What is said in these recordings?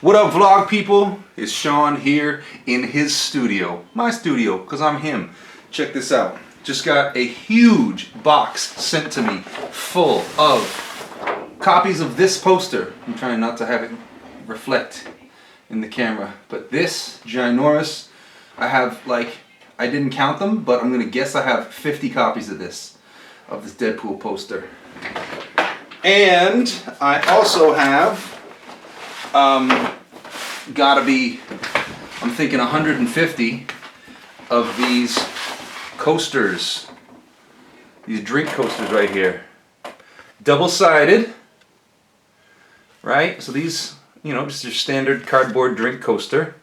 What up, vlog people? It's Sean here in his studio. My studio, because I'm him. Check this out. Just got a huge box sent to me full of copies of this poster. I'm trying not to have it reflect in the camera. But this, ginormous, I have I didn't count them, but I'm going to guess I have 50 copies of this Deadpool poster. And I also have gotta be, I'm thinking 150 of these coasters. These drink coasters right here. Double-sided, right? So these, just your standard cardboard drink coaster.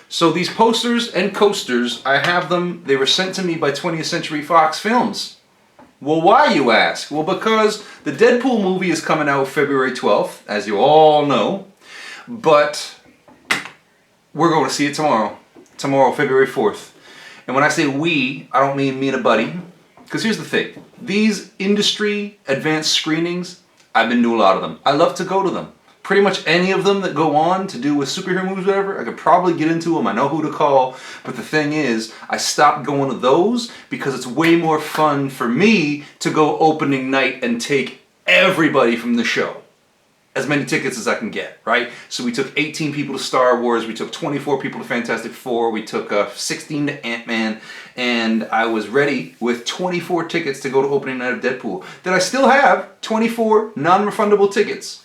So these posters and coasters, I have them, they were sent to me by 20th Century Fox Films. Well, why, you ask? Well, because the Deadpool movie is coming out February 12th, as you all know. But we're going to see it tomorrow. Tomorrow, February 4th. And when I say we, I don't mean me and a buddy. Because here's the thing. These industry advanced screenings, I've been to a lot of them. I love to go to them. Pretty much any of them that go on to do with superhero movies, whatever, I could probably get into them. I know who to call. But the thing is, I stopped going to those because it's way more fun for me to go opening night and take everybody from the show. As many tickets as I can get, right? So we took 18 people to Star Wars, we took 24 people to Fantastic Four, we took 16 to Ant-Man, and I was ready with 24 tickets to go to opening night of Deadpool. That I still have 24 non-refundable tickets.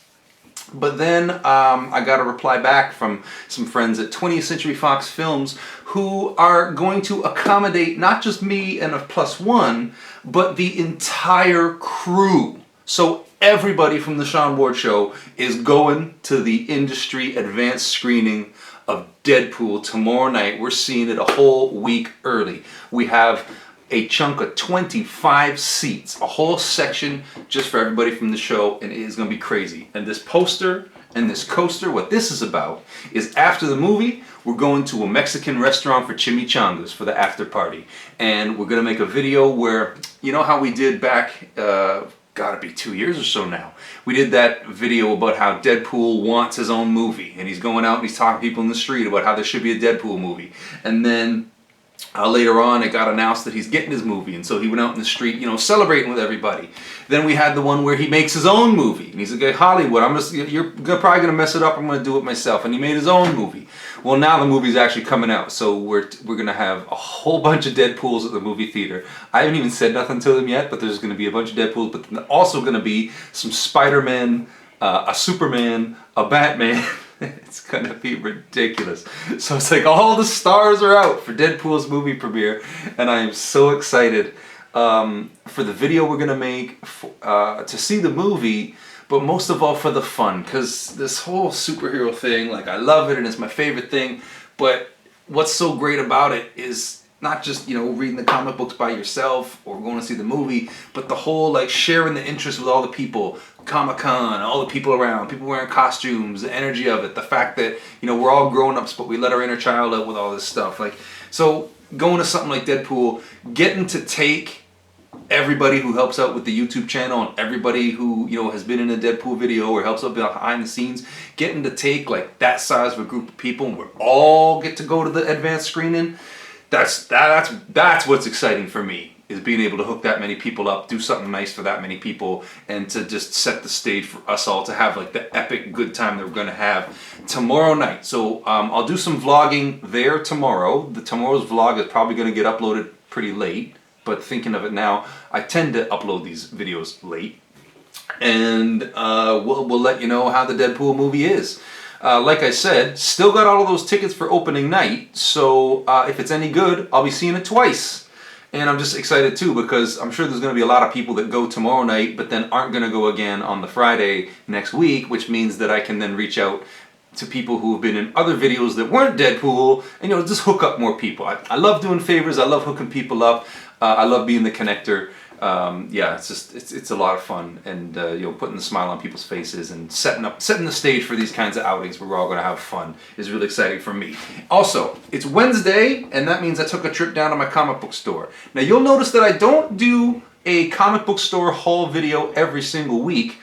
But then I got a reply back from some friends at 20th Century Fox Films who are going to accommodate not just me and a +1, but the entire crew. So everybody from the Sean Ward Show is going to the industry advanced screening of Deadpool tomorrow night. We're seeing it a whole week early. We have a chunk of 25 seats, a whole section just for everybody from the show, and it is going to be crazy. And this poster and this coaster, what this is about is after the movie, we're going to a Mexican restaurant for chimichangas for the after party. And we're going to make a video where, you know how we did back, gotta be 2 years or so now. We did that video about how Deadpool wants his own movie, and he's going out and he's talking to people in the street about how there should be a Deadpool movie. And then later on it got announced that he's getting his movie, and so he went out in the street, celebrating with everybody. Then we had the one where he makes his own movie, and he's like, Hollywood, you're probably gonna mess it up, I'm gonna do it myself. And he made his own movie. Well, now the movie's actually coming out, so we're gonna have a whole bunch of Deadpools at the movie theater. I haven't even said nothing to them yet, but there's gonna be a bunch of Deadpools, but there's also gonna be some Spider-Man, a Superman, a Batman. It's gonna be ridiculous. So it's like all the stars are out for Deadpool's movie premiere, and I am so excited for the video we're gonna make, to see the movie, but most of all for the fun, because this whole superhero thing, I love it and it's my favorite thing, but what's so great about it is not just, reading the comic books by yourself or going to see the movie, but the whole, sharing the interest with all the people, Comic-Con, all the people around, people wearing costumes, the energy of it, the fact that, we're all grown-ups, but we let our inner child out with all this stuff. So going to something like Deadpool, getting to take everybody who helps out with the YouTube channel and everybody who, has been in a Deadpool video or helps out behind the scenes, getting to take, that size of a group of people, and we all get to go to the advanced screening. That's what's exciting for me, is being able to hook that many people up, do something nice for that many people, and to just set the stage for us all to have the epic good time that we're going to have tomorrow night. So I'll do some vlogging there tomorrow. Tomorrow's vlog is probably going to get uploaded pretty late, but thinking of it now, I tend to upload these videos late. And we'll let you know how the Deadpool movie is. Like I said, still got all of those tickets for opening night, so if it's any good, I'll be seeing it twice. And I'm just excited too, because I'm sure there's going to be a lot of people that go tomorrow night, but then aren't going to go again on the Friday next week, which means that I can then reach out to people who have been in other videos that weren't Deadpool, and just hook up more people. I love doing favors, I love hooking people up, I love being the connector. Yeah, it's a lot of fun, and putting the smile on people's faces and setting the stage for these kinds of outings where we're all going to have fun is really exciting for me. Also, it's Wednesday, and that means I took a trip down to my comic book store. Now you'll notice that I don't do a comic book store haul video every single week,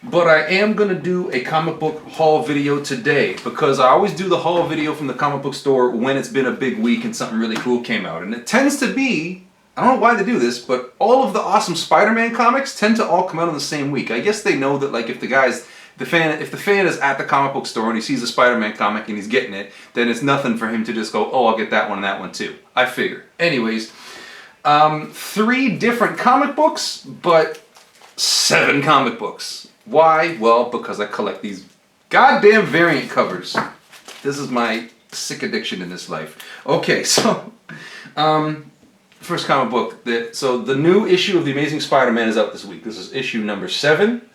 But I am going to do a comic book haul video today because I always do the haul video from the comic book store when it's been a big week and something really cool came out. And it tends to be, I don't know why they do this, but all of the awesome Spider-Man comics tend to all come out in the same week. I guess they know that, like, if the fan is at the comic book store and he sees a Spider-Man comic and he's getting it, then it's nothing for him to just go, oh, I'll get that one and that one too. I figure. Anyways, 3 different comic books, but 7 comic books. Why? Well, because I collect these goddamn variant covers. This is my sick addiction in this life. Okay, so first comic book. So the new issue of The Amazing Spider-Man is out this week. This is issue number 7.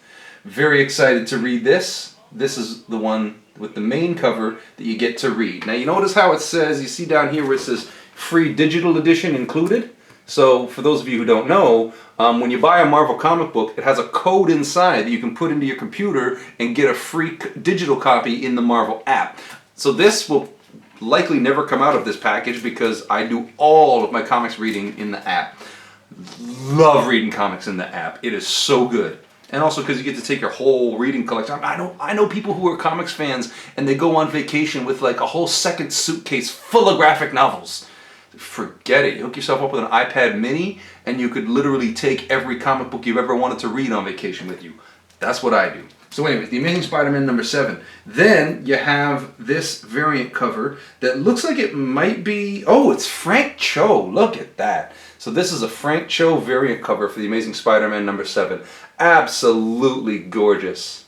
Very excited to read this. This is the one with the main cover that you get to read. Now you notice how it says, you see down here where it says free digital edition included? So for those of you who don't know, when you buy a Marvel comic book, it has a code inside that you can put into your computer and get a free digital copy in the Marvel app. So this will likely never come out of this package because I do all of my comics reading in the app. Love reading comics in the app. It is so good. And also because you get to take your whole reading collection. I know people who are comics fans and they go on vacation with like a whole second suitcase full of graphic novels. Forget it. You hook yourself up with an iPad mini and you could literally take every comic book you've ever wanted to read on vacation with you. That's what I do. So anyways, The Amazing Spider-Man number 7. Then you have this variant cover that looks like it might be, oh, it's Frank Cho. Look at that. So this is a Frank Cho variant cover for The Amazing Spider-Man number 7. Absolutely gorgeous.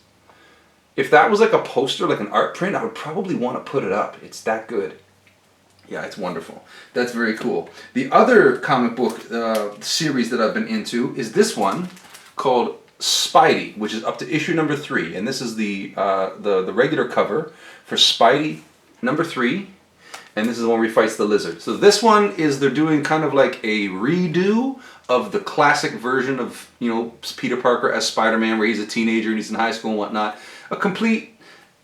If that was like a poster, like an art print, I would probably want to put it up. It's that good. Yeah, it's wonderful. That's very cool. The other comic book series that I've been into is this one called Spidey, which is up to issue number 3, and this is the regular cover for Spidey number 3, and this is the one where he fights the lizard. So this one is, they're doing kind of like a redo of the classic version of, you know, Peter Parker as Spider-Man, where he's a teenager and he's in high school and whatnot. A complete,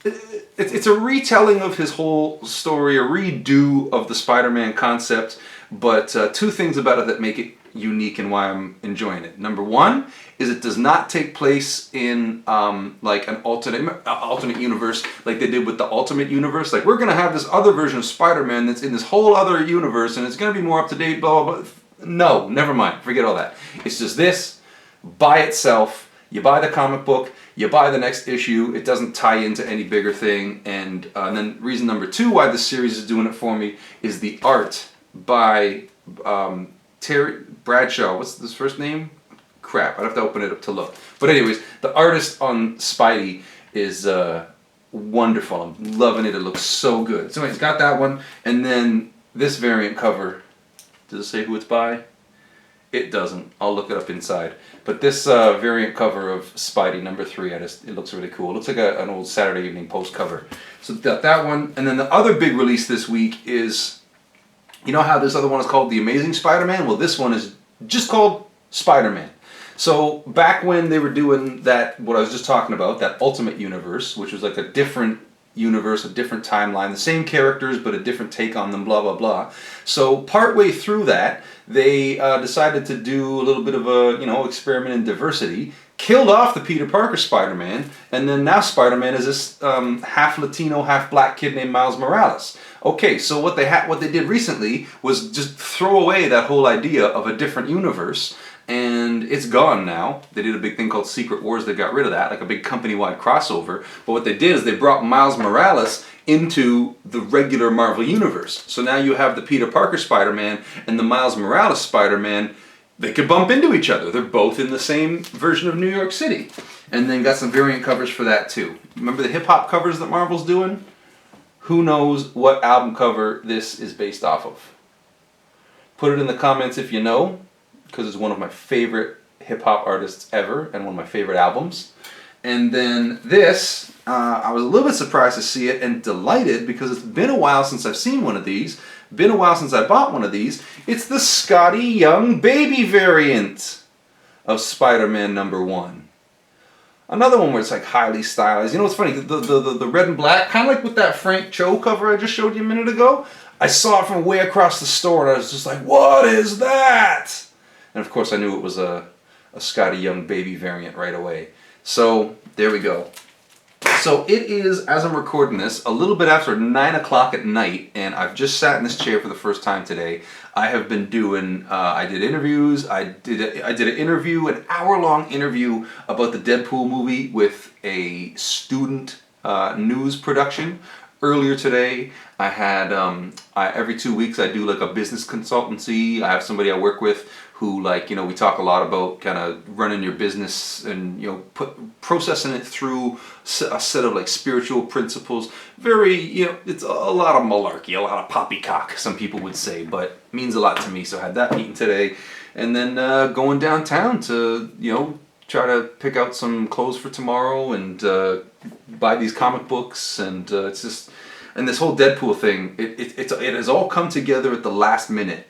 it's a retelling of his whole story, a redo of the Spider-Man concept, but 2 things about it that make it unique and why I'm enjoying it. Number 1 is it does not take place in like an alternate universe like they did with the Ultimate Universe. Like, we're going to have this other version of Spider-Man that's in this whole other universe and it's going to be more up to date, blah, blah, blah. No, never mind. Forget all that. It's just this by itself. You buy the comic book, you buy the next issue, it doesn't tie into any bigger thing, and then reason number 2 why this series is doing it for me is the art by Terry Bradshaw. What's his first name? Crap, I'd have to open it up to look. But anyways, the artist on Spidey is wonderful. I'm loving it. It looks so good. So it's got that one, and then this variant cover. Does it say who it's by? It doesn't. I'll look it up inside. But this variant cover of Spidey number 3, it looks really cool. It looks like an old Saturday Evening Post cover. So that one. And then the other big release this week is, you know how this other one is called The Amazing Spider-Man? Well, this one is just called Spider-Man. So back when they were doing that, what I was just talking about, that Ultimate Universe, which was like a different universe, a different timeline, the same characters but a different take on them, blah blah blah. So partway through that, they decided to do a little bit of a, you know, experiment in diversity, killed off the Peter Parker Spider-Man, and then now Spider-Man is this half Latino, half black kid named Miles Morales. Okay, so what they did recently was just throw away that whole idea of a different universe, and it's gone now. They did a big thing called Secret Wars. They got rid of that, like a big company-wide crossover. But what they did is they brought Miles Morales into the regular Marvel Universe. So now you have the Peter Parker Spider-Man and the Miles Morales Spider-Man. They could bump into each other. They're both in the same version of New York City. And then got some variant covers for that too. Remember the hip-hop covers that Marvel's doing? Who knows what album cover this is based off of? Put it in the comments if you know, because it's one of my favorite hip-hop artists ever and one of my favorite albums. And then this, I was a little bit surprised to see it and delighted because it's been a while since I've seen one of these, been a while since I bought one of these. It's the Scotty Young Baby variant of Spider-Man number 1. Another one where it's like highly stylized. You know what's funny? The red and black, kind of like with that Frank Cho cover I just showed you a minute ago. I saw it from way across the store and I was just like, what is that? And of course I knew it was a Scotty Young Baby variant right away. So there we go. So it is, as I'm recording this, a little bit after 9 o'clock at night, and I've just sat in this chair for the first time today. I have been doing, I did interviews, I did an interview, an hour-long interview about the Deadpool movie with a student news production. Earlier today, I had, every 2 weeks I do like a business consultancy. I have somebody I work with who, like, you know, we talk a lot about kind of running your business and, you know, processing it through a set of like spiritual principles. Very, you know, it's a lot of malarkey, a lot of poppycock, some people would say, but means a lot to me. So I had that meeting today, and then going downtown to, you know, try to pick out some clothes for tomorrow and buy these comic books, and it's just, and this whole Deadpool thing, it has all come together at the last minute.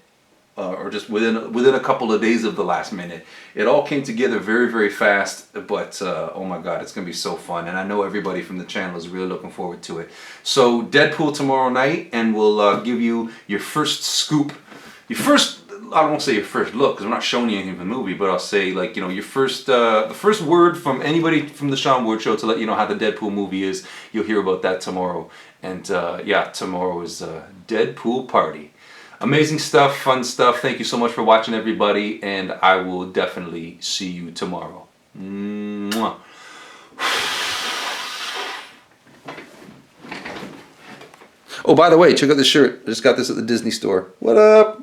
Or just within a couple of days of the last minute. It all came together very, very fast, but oh my God, it's going to be so fun. And I know everybody from the channel is really looking forward to it. So Deadpool tomorrow night, and we'll give you your first scoop. Your first, I won't say your first look, because I'm not showing you anything from the movie, but I'll say, like, you know, your first, the first word from anybody from the Sean Ward Show to let you know how the Deadpool movie is. You'll hear about that tomorrow. And yeah, tomorrow is Deadpool Party. Amazing stuff, fun stuff. Thank you so much for watching, everybody, and I will definitely see you tomorrow. Mwah. Oh, by the way, check out this shirt. I just got this at the Disney store. What up?